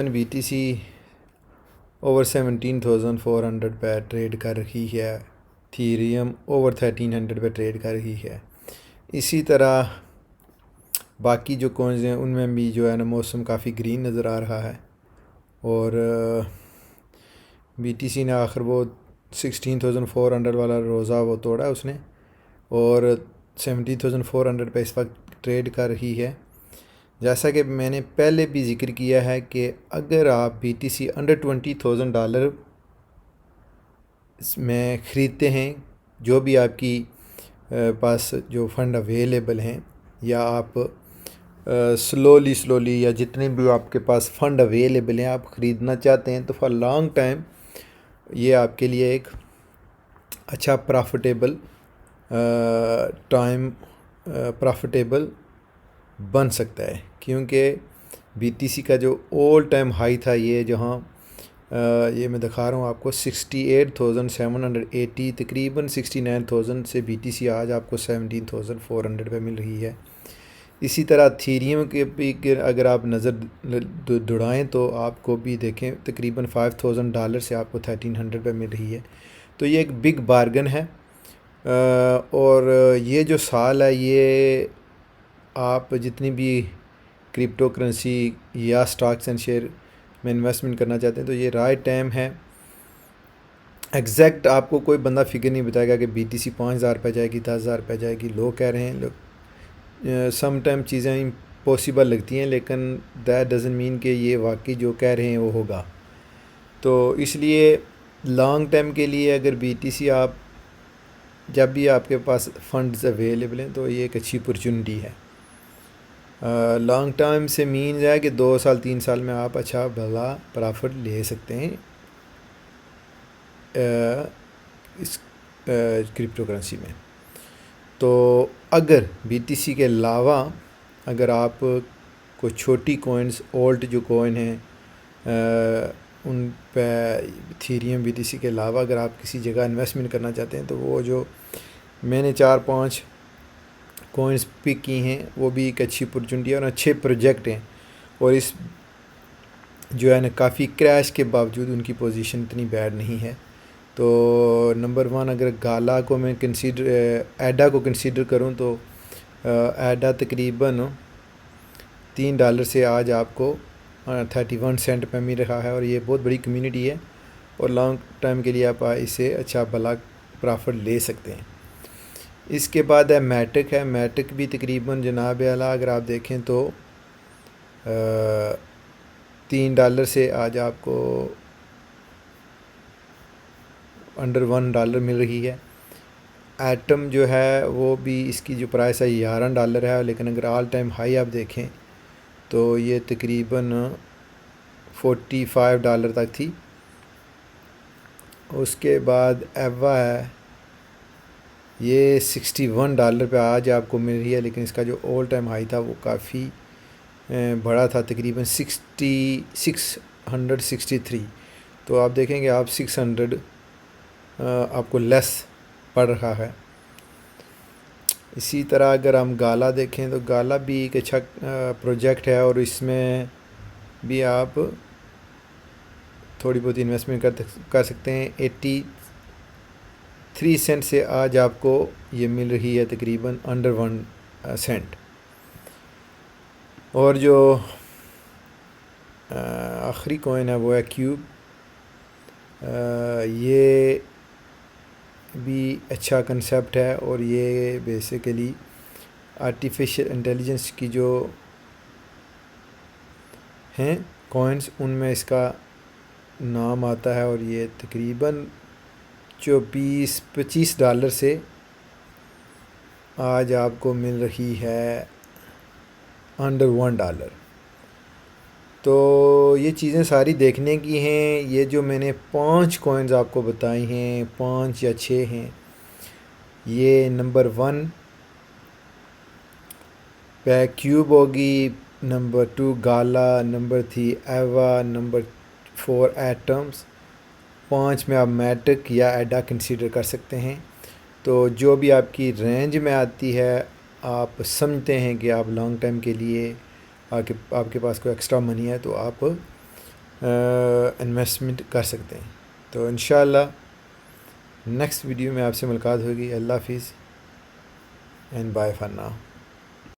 BTC over 17,400 پہ trade کر رہی ہے، تھیریم اوور 1300 پہ ٹریڈ کر رہی ہے۔ اسی طرح باقی جو کوئنز ہیں ان میں بھی جو ہے نا موسم کافی گرین نظر آ رہا ہے، اور BTC نے آخر وہ 16,400 والا روزہ وہ توڑا اس نے، اور 17,400 پہ اس وقت ٹریڈ کر رہی ہے۔ جیسا کہ میں نے پہلے بھی ذکر کیا ہے کہ اگر آپ BTC انڈر $20,000 میں خریدتے ہیں، جو بھی آپ کی پاس جو فنڈ اویلیبل ہیں، یا آپ سلولی یا جتنے بھی آپ کے پاس فنڈ اویلیبل ہیں آپ خریدنا چاہتے ہیں، تو فار لانگ ٹائم یہ آپ کے لیے ایک اچھا پرافٹیبل بن سکتا ہے، کیونکہ BTC کا جو اول ٹائم ہائی تھا، یہ جہاں یہ میں دکھا رہا ہوں آپ کو 68,780، تقریباً 69,000 سے BTC آج آپ کو 17,400 پہ مل رہی ہے۔ اسی طرح تھیریم کے بھی اگر آپ نظر دوڑائیں تو آپ کو بھی دیکھیں تقریباً $5,000 سے آپ کو 1,300 پہ مل رہی ہے، تو یہ ایک بگ بارگن ہے۔ اور یہ جو سال ہے، یہ آپ جتنی بھی کرپٹو کرنسی یا سٹاکس اینڈ شیئر میں انویسٹمنٹ کرنا چاہتے ہیں تو یہ رائٹ ٹائم ہے۔ ایگزیکٹ آپ کو کوئی بندہ فگر نہیں بتائے گا کہ BTC 5,000 پہ جائے گی، 10,000 پہ جائے گی، لوگ کہہ رہے ہیں، سم ٹائم چیزیں امپاسبل لگتی ہیں، لیکن دیٹ ڈزنٹ مین کہ یہ واقعی جو کہہ رہے ہیں وہ ہوگا۔ تو اس لیے لانگ ٹائم کے لیے اگر BTC آپ جب بھی آپ کے پاس فنڈز اویلیبل ہیں تو یہ ایک اچھی اپرچونٹی ہے۔ لانگ ٹائم سے مینز ہے کہ 2 سال 3 سال میں آپ اچھا بھلا پرافٹ لے سکتے ہیں اس کرپٹو کرنسی میں۔ تو اگر BTC کے علاوہ اگر آپ کوئی چھوٹی کوئنز اولٹ جو کوئن ہیں ان پہ تھیریم BTC کے علاوہ اگر آپ کسی جگہ انویسٹمنٹ کرنا چاہتے ہیں تو وہ جو میں نے 4-5 کوئنز پک کی ہیں وہ بھی ایک اچھی اپرچونٹی ہے اور اچھے پروجیکٹ ہیں، اور اس جو ہے نا کافی کریش کے باوجود ان کی پوزیشن اتنی بیڈ نہیں ہے۔ تو نمبر 1 اگر گالا کو میں ایڈا کو کنسیڈر کروں تو ایڈا تقریباً $3 سے آج آپ کو 31 سینٹ پہ مل رہا ہے، اور یہ بہت بڑی کمیونٹی ہے، اور لانگ ٹائم کے لیے آپ اسے اچھا بھلا پرافٹ لے سکتے ہیں۔ اس کے بعد ہے میٹک بھی تقریباً جناب اعلیٰ اگر آپ دیکھیں تو $3 سے آج آپ کو انڈر $1 مل رہی ہے۔ ایٹم جو ہے وہ بھی اس کی جو پرائس ہے $11 ہے، لیکن اگر آل ٹائم ہائی آپ دیکھیں تو یہ تقریباً $45 تک تھی۔ اس کے بعد ایوا ہے، یہ $61 پہ آج آپ کو مل رہی ہے، لیکن اس کا جو اول ٹائم ہائی تھا وہ کافی بڑا تھا، تقریباً 663۔ تو آپ دیکھیں گے آپ 600 آپ کو لیس پڑ رہا ہے۔ اسی طرح اگر ہم گالا دیکھیں تو گالا بھی ایک اچھا پروجیکٹ ہے، اور اس میں بھی آپ تھوڑی بہت انویسٹمنٹ کر سکتے ہیں۔ 83 سینٹ سے آج آپ کو یہ مل رہی ہے تقریباً انڈر 1 سینٹ۔ اور جو آخری کوئن ہے وہ ہے کیوب، یہ بھی اچھا کنسیپٹ ہے، اور یہ بیسیکلی آرٹیفیشل انٹیلیجنس کی جو ہیں کوئنز ان میں اس کا نام آتا ہے، اور یہ تقریباً $25 سے آج آپ کو مل رہی ہے انڈر $1۔ تو یہ چیزیں ساری دیکھنے کی ہیں۔ یہ جو میں نے 5 کوئنز آپ کو بتائی ہیں، 5 یا 6 ہیں، یہ نمبر 1 پہ کیوب ہوگی، نمبر 2 گالا، نمبر 3 ایوا، نمبر 4 ایٹمز، 5 میں آپ میٹک یا ایڈا کنسیڈر کر سکتے ہیں۔ تو جو بھی آپ کی رینج میں آتی ہے، آپ سمجھتے ہیں کہ آپ لانگ ٹائم کے لیے آپ کے پاس کوئی ایکسٹرا منی ہے تو آپ انویسٹمنٹ کر سکتے ہیں. تو انشاءاللہ نیکسٹ ویڈیو میں آپ سے ملاقات ہوگی. اللہ حافظ اینڈ بائے فار ناؤ.